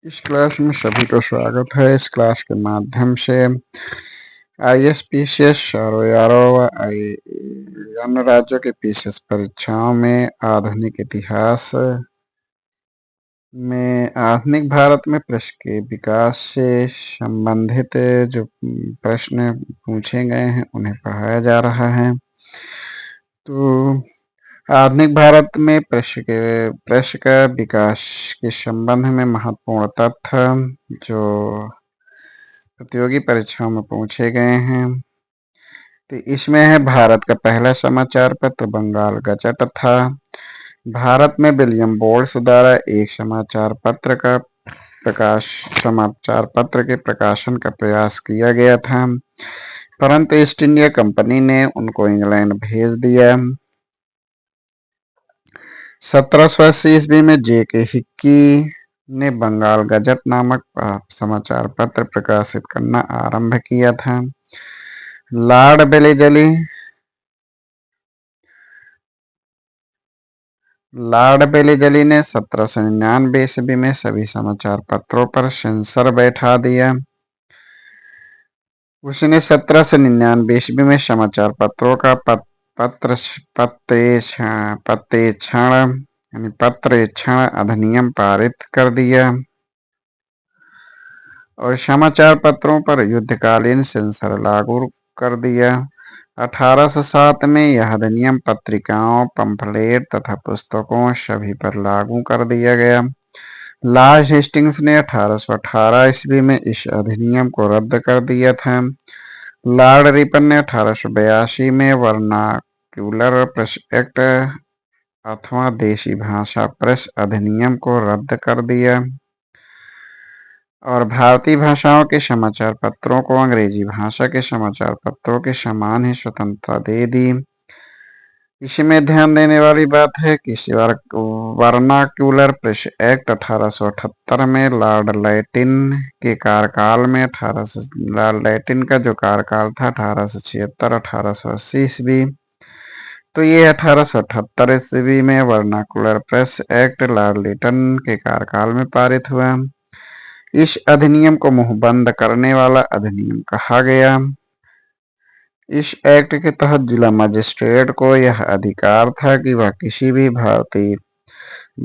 इस क्लास में सभी को स्वागत है। इस क्लास के माध्यम से ISPCS यारो अन्य राज्यों के पीसीएस परीक्षाओं में आधुनिक इतिहास में आधुनिक भारत में प्रश्न के विकास से संबंधित जो प्रश्न पूछे गए हैं उन्हें पढ़ाया जा रहा है। तो आधुनिक भारत में प्रश्न का विकास के संबंध में महत्वपूर्ण तथ्य जो प्रतियोगी परीक्षाओं में पूछे गए हैं। तो इसमें है भारत का पहला समाचार पत्र बंगाल गजट था। भारत में विलियम बोर्ड्स द्वारा एक समाचार पत्र के प्रकाशन का प्रयास किया गया था, परंतु ईस्ट इंडिया कंपनी ने उनको इंग्लैंड भेज दिया। 1780 ईस्वी में J.K. हिक्की ने बंगाल गजट नामक समाचार पत्र प्रकाशित करना आरंभ किया था। लॉर्ड बेलीजली ने 1799 ईस्वी में सभी समाचार पत्रों पर सेंसर बैठा दिया। उसने 1799 ईस्वी में समाचार पत्रों का पत्रेक्षण अधिनियम पारित कर दिया और समाचार पत्रों पर युद्धकालीन सेंसर लागू कर दिया। 1807 में यह अधिनियम पत्रिकाओं, पंफलेट तथा पुस्तकों सभी पर लागू कर दिया गया। लॉर्ड हेस्टिंग्स ने 1818 ईस्वी में इस अधिनियम को रद्द कर दिया था। लॉर्ड रिपन ने 1882 में वर्नाक्यूलर प्रेस एक्ट अथवा देशी भाषा प्रेस अधिनियम को रद्द कर दिया और भारतीय भाषाओं के समाचार पत्रों को अंग्रेजी भाषा के समाचार पत्रों के समान ही स्वतंत्रता दे दी। इसमें ध्यान देने वाली बात है कि वर्नाक्यूलर प्रेस एक्ट 1878 में लॉर्ड लैटिन के कार्यकाल में लॉर्ड लैटिन का जो कार्यकाल था 1876-1880 ईस्वी, तो ये 1878 ईस्वी में vernacular press act lord Lytton के कार्यकाल में पारित हुआ। इस अधिनियम को मुंह बंद करने वाला अधिनियम कहा गया। इस एक्ट के तहत जिला मजिस्ट्रेट को यह अधिकार था कि वह किसी भी भारतीय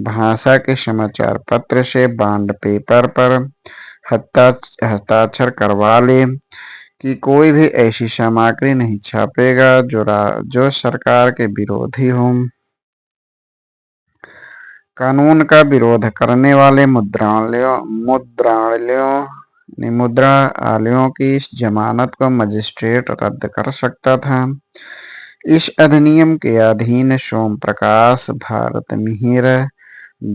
भाषा के समाचार पत्र से बॉन्ड पेपर पर हस्ताक्षर करवा ले कि कोई भी ऐसी सामग्री नहीं छापेगा जो सरकार के विरोधी हो। कानून का विरोध करने वाले मुद्रालयों की इस जमानत को मजिस्ट्रेट रद्द कर सकता था। इस अधिनियम के अधीन सोम प्रकाश, भारत मिहिर,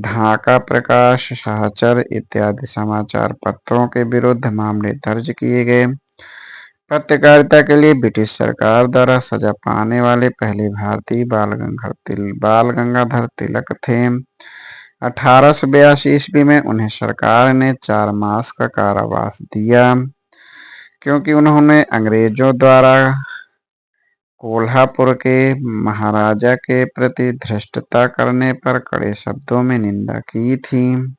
ढाका प्रकाश, सहचर इत्यादि समाचार पत्रों के विरुद्ध मामले दर्ज किए गए। पत्रकारिता के लिए ब्रिटिश सरकार द्वारा सजा पाने वाले पहले भारतीय बाल गंगाधर तिलक थे। 1882 ईस्वी में उन्हें सरकार ने 4 मास का कारावास दिया क्योंकि उन्होंने अंग्रेजों द्वारा कोल्हापुर के महाराजा के प्रति धृष्टता करने पर कड़े शब्दों में निंदा की थी।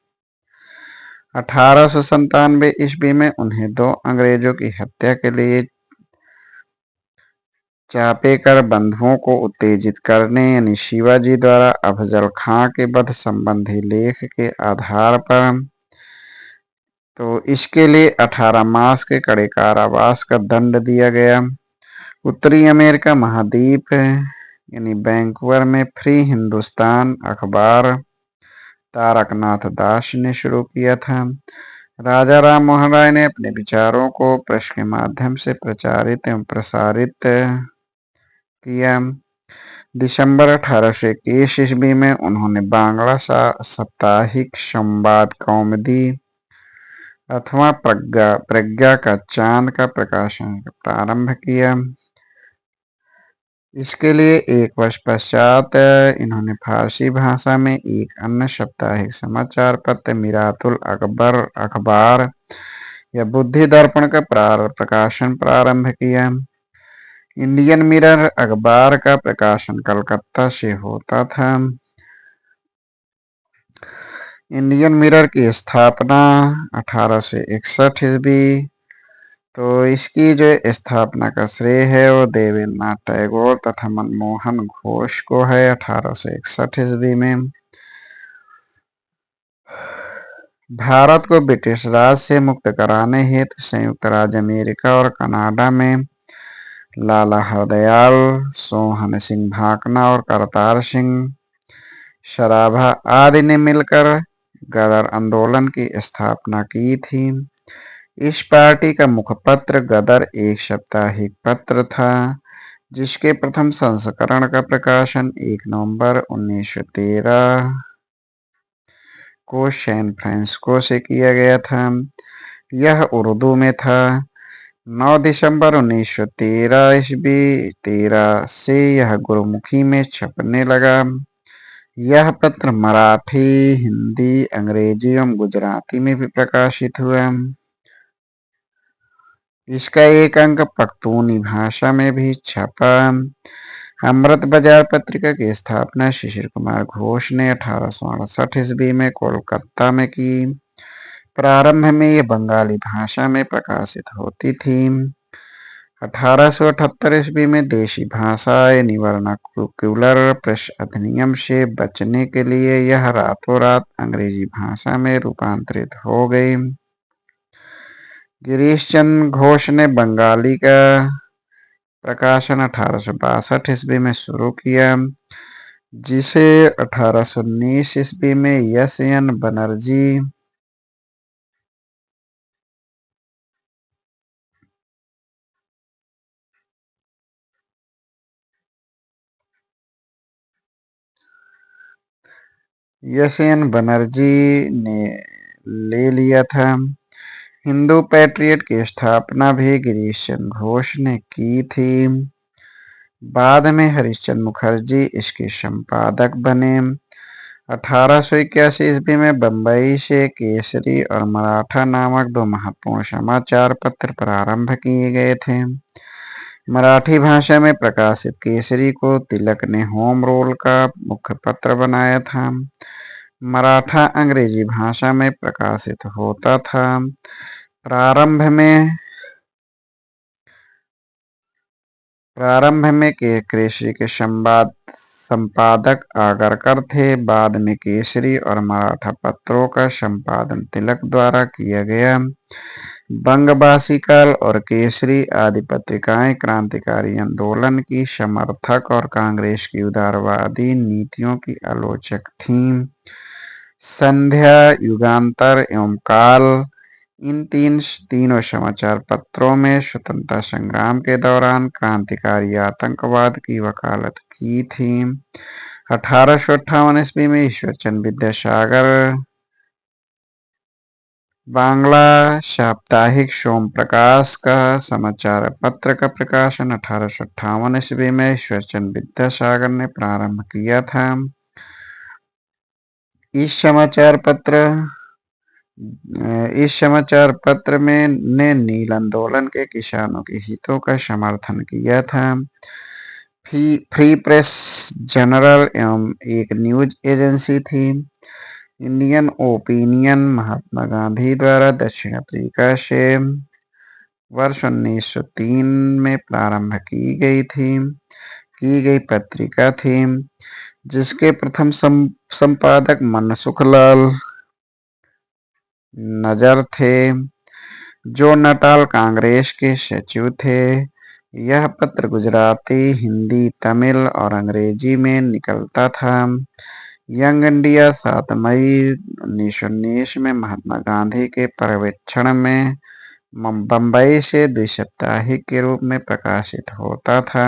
1897 ईस्वी में उन्हें 2 अंग्रेजों की हत्या के लिए चापेकर बंधुओं को उत्तेजित करने यानी शिवाजी द्वारा अफजल खां के वध संबंधी लेख के आधार पर तो इसके लिए 18 मास के कड़े कारावास का दंड दिया गया। उत्तरी अमेरिका महाद्वीप यानी वैंकूवर में फ्री हिंदुस्तान अखबार तारकनाथ दास ने शुरू किया था। राजा राम मोहन राय ने अपने विचारों को प्रेस के माध्यम से प्रचारित एवं प्रसारित किया। दिसंबर 1821 ईस्वी में उन्होंने बांग्ला साप्ताहिक संवाद कौमुदी अथवा प्रज्ञा का चांद का प्रकाशन प्रारंभ किया। इसके लिए 1 वर्ष पश्चात इन्होंने फारसी भाषा में एक अन्य साप्ताहिक समाचार पत्र मिरातुल अखबार या बुद्धि दर्पण का प्रकाशन प्रारंभ किया। इंडियन मिरर अखबार का प्रकाशन कलकत्ता से होता था। इंडियन मिरर की स्थापना 1861 ईस्वी। तो इसकी जो स्थापना का श्रेय है वो देवेंद्रनाथ टैगोर तथा मनमोहन घोष को है 1861 ईस्वी में। भारत को ब्रिटिश राज से मुक्त कराने हेतु संयुक्त राज्य अमेरिका और कनाडा में लाला हरदयाल, सोहन सिंह भाकना और करतार सिंह सराभा आदि ने मिलकर गदर आंदोलन की स्थापना की थी। इस पार्टी का मुखपत्र गदर एक साप्ताहिक पत्र था, जिसके प्रथम संस्करण का प्रकाशन 1 नवंबर 1913 को सैन फ्रांसिस्को से किया गया था। यह उर्दू में था। 9 दिसंबर 1913 ईस्वी 13 से यह गुरुमुखी में छपने लगा। यह पत्र मराठी, हिंदी, अंग्रेजी एवं गुजराती में भी प्रकाशित हुआ। इसका एक अंक पख्तूनी भाषा में भी छपा। अमृत बाजार पत्रिका की स्थापना शिशिर कुमार घोष ने 1868 ईस्वी में कोलकाता में की। प्रारंभ में ये बंगाली भाषा में प्रकाशित होती थी। 1878 ईस्वी में देशी भाषा यानी वर्नाक्युलर प्रेस अधिनियम से बचने के लिए यह रातों रात अंग्रेजी भाषा में रूपांतरित हो गई। गिरीश चंद्र घोष ने बंगाली का प्रकाशन 1862 ईस्वी में शुरू किया, जिसे 1819 ईस्वी में एस.एन. बनर्जी ने ले लिया था। हिंदू पैट्रियट की स्थापना भी गिरीश चंद्र घोष ने की थी। बाद में हरिश्चंद्र मुखर्जी इसके संपादक बने। 1881 ईस्वी में बंबई से केसरी और मराठा नामक दो महत्वपूर्ण समाचार पत्र प्रारंभ किए गए थे। मराठी भाषा में प्रकाशित केसरी को तिलक ने होम रूल का मुख्य पत्र बनाया था। मराठा अंग्रेजी भाषा में प्रकाशित होता था। प्रारंभ में केसरी के संपादक आगरकर थे। बाद में केसरी और मराठा पत्रों का संपादन तिलक द्वारा किया गया। बंगवासी काल और केसरी आदि पत्रिकाएं क्रांतिकारी आंदोलन की समर्थक और कांग्रेस की उदारवादी नीतियों की आलोचक थीं। संध्या, युगांतर एवं काल, इन तीनों समाचार पत्रों में स्वतंत्रता संग्राम के दौरान क्रांतिकारी आतंकवाद की वकालत की थी। 1858 ईस्वी में ईश्वरचंद्र विद्यासागर बांग्ला साप्ताहिक सोम प्रकाश का समाचार पत्र का प्रकाशन 1858 ईस्वी में ईश्वरचंद्र विद्यासागर ने प्रारंभ किया था। इस समाचार पत्र में ने नील आंदोलन के किसानों के हितों का समर्थन किया था। फ्री प्रेस जनरल एवं एक न्यूज एजेंसी थी। इंडियन ओपिनियन महात्मा गांधी द्वारा दक्षिण अफ्रीका से वर्ष 1903 में प्रारंभ की गई पत्रिका थी, जिसके प्रथम संपादक मनसुखलाल नजर थे, जो नटाल कांग्रेस के सचिव थे। यह पत्र गुजराती, हिंदी, तमिल और अंग्रेजी में निकलता था। यंग इंडिया 7 मई 1919 में महात्मा गांधी के पर्यवेक्षण में बंबई से द्विसाप्ताहिक के रूप में प्रकाशित होता था।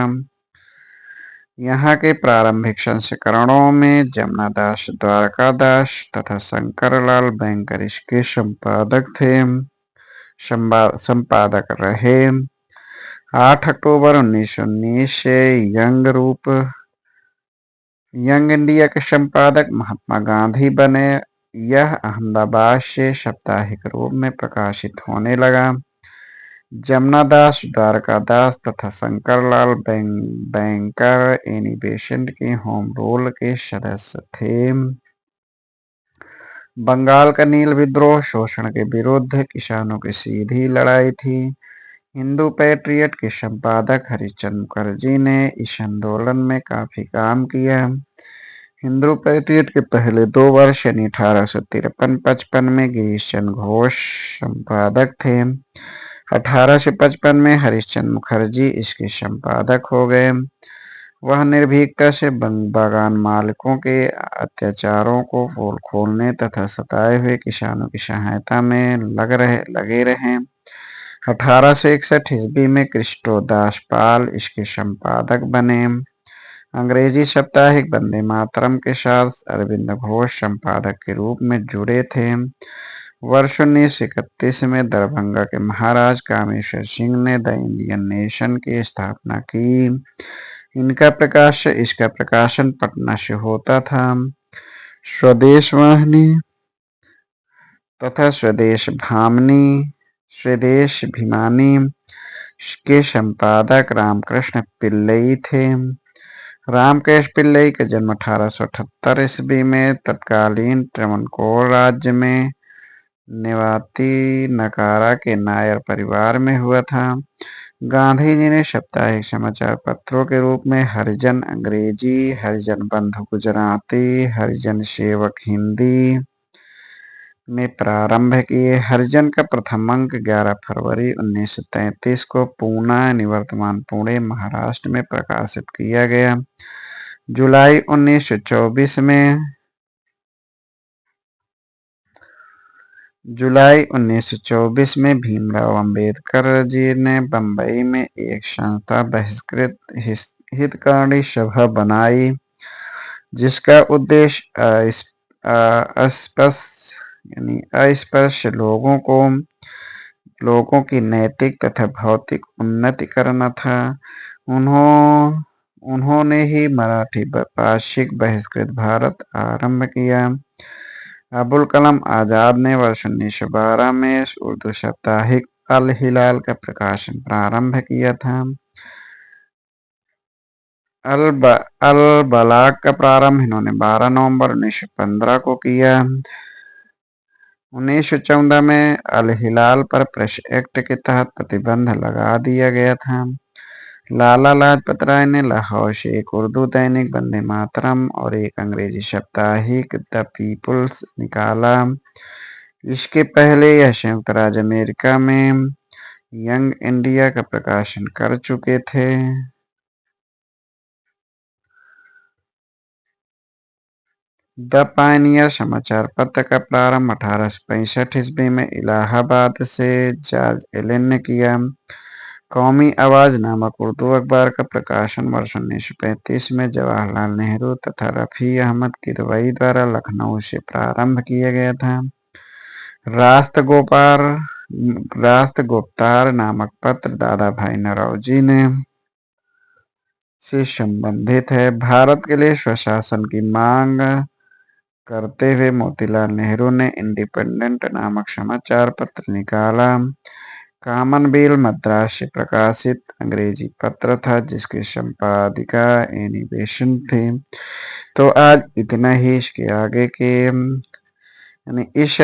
यहाँ के प्रारंभिक संस्करणों में जमनादास द्वारकादास तथा शंकरलाल बैंकर इसके संपादक रहे। 8 अक्टूबर 1919 से यंग इंडिया के संपादक महात्मा गांधी बने। यह अहमदाबाद से साप्ताहिक रूप में प्रकाशित होने लगा। जमनादास द्वारकादास तथा शंकरलाल बैंकर एनी बेसेंट के होम रूल के सदस्य थे। बंगाल का नील विद्रोह शोषण के विरुद्ध किसानों की सीधी लड़ाई थी। हिंदू पैट्रियट के संपादक हरिश्चंद्र मुखर्जी ने इस आंदोलन में काफी काम किया। हिंदू पैट्रियट के पहले 2 वर्ष यानी 1853-55 में गिरीश चंद्र घोष संपादक थे। 1855 में हरिश्चंद्र मुखर्जी इसके संपादक हो गए। वह निर्भीकता से बागान मालिकों के अत्याचारों को पोल खोलने तथा सताए हुए किसानों की सहायता में लगे रहे। 1861 ईस्वी में कृष्णदास पाल इसके संपादक बने। अंग्रेजी साप्ताहिक वंदे मातरम के साथ अरविंद घोष संपादक के रूप में जुड़े थे। वर्ष 1931 में दरभंगा के महाराज कामेश्वर सिंह ने द इंडियन नेशन की स्थापना की। इसका प्रकाशन पटना से होता था। स्वदेश वाहिनी तथा स्वदेश भिमानी के संपादक रामकृष्ण पिल्लई थे। रामकृष्ण पिल्लई का जन्म 1878 ईस्वी में तत्कालीन त्रावणकोर राज्य में नेवाती नकारा के नायर परिवार में हुआ था। गांधी जी ने साप्ताहिक समाचार पत्रों के रूप में हरिजन अंग्रेजी, हरिजन बंधु गुजराती, हरिजन सेवक हिंदी में प्रारंभ किए। हरिजन का प्रथम अंक 11 फरवरी 1933 को पूना निवर्तमान पुणे महाराष्ट्र में प्रकाशित किया गया। जुलाई 1924 में भीमराव अंबेडकर जी ने बंबई में एक संस्था बहिष्कृत हितकानी सभा बनाई, जिसका उद्देश्य अस्पृश्य लोगों की नैतिक तथा भौतिक उन्नति करना था। उन्होंने ही मराठी पाक्षिक बहिष्कृत भारत आरंभ किया। अबुल कलाम आजाद ने वर्ष 1912 में उर्दू साप्ताहिक अल हिलाल का प्रकाशन प्रारंभ किया था। अल बलाग का प्रारंभ इन्होंने 12 नवंबर 1915 को किया। 1914 में अल हिलाल पर प्रेस एक्ट के तहत प्रतिबंध लगा दिया गया था। लाला लाजपत राय ने लाहौर से एक उर्दू दैनिक वंदे मातरम और एक अंग्रेजी साप्ताहिक द पीपुल्स निकाला। इसके पहले यह संयुक्त राज्य अमेरिका में यंग इंडिया का प्रकाशन कर चुके थे। द पायनियर समाचार पत्र का प्रारंभ 1865 ईस्वी में इलाहाबाद से जॉर्ज एलन ने किया। कौमी आवाज नामक उर्दू अखबार का प्रकाशन वर्ष 1935 में जवाहरलाल नेहरू तथा रफी अहमद किदवई द्वारा लखनऊ से प्रारंभ किया गया था। राष्ट्रगोपतार नामक पत्र दादा भाई नौरोजी से संबंधित है। भारत के लिए स्वशासन की मांग करते हुए मोतीलाल नेहरू ने इंडिपेंडेंट नामक समाचार पत्र निकाला। कॉमनवेल्थ मद्रास से प्रकाशित अंग्रेजी पत्र था, जिसकी संपादिका एनी बेसेंट थी। तो आज इतना ही। इसके आगे के यानी इस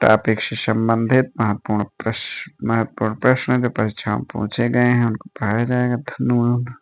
टॉपिक से संबंधित महत्वपूर्ण प्रश्न जो परीक्षा में पूछे गए हैं उनको पढ़ाया जाएगा। धन्यवाद।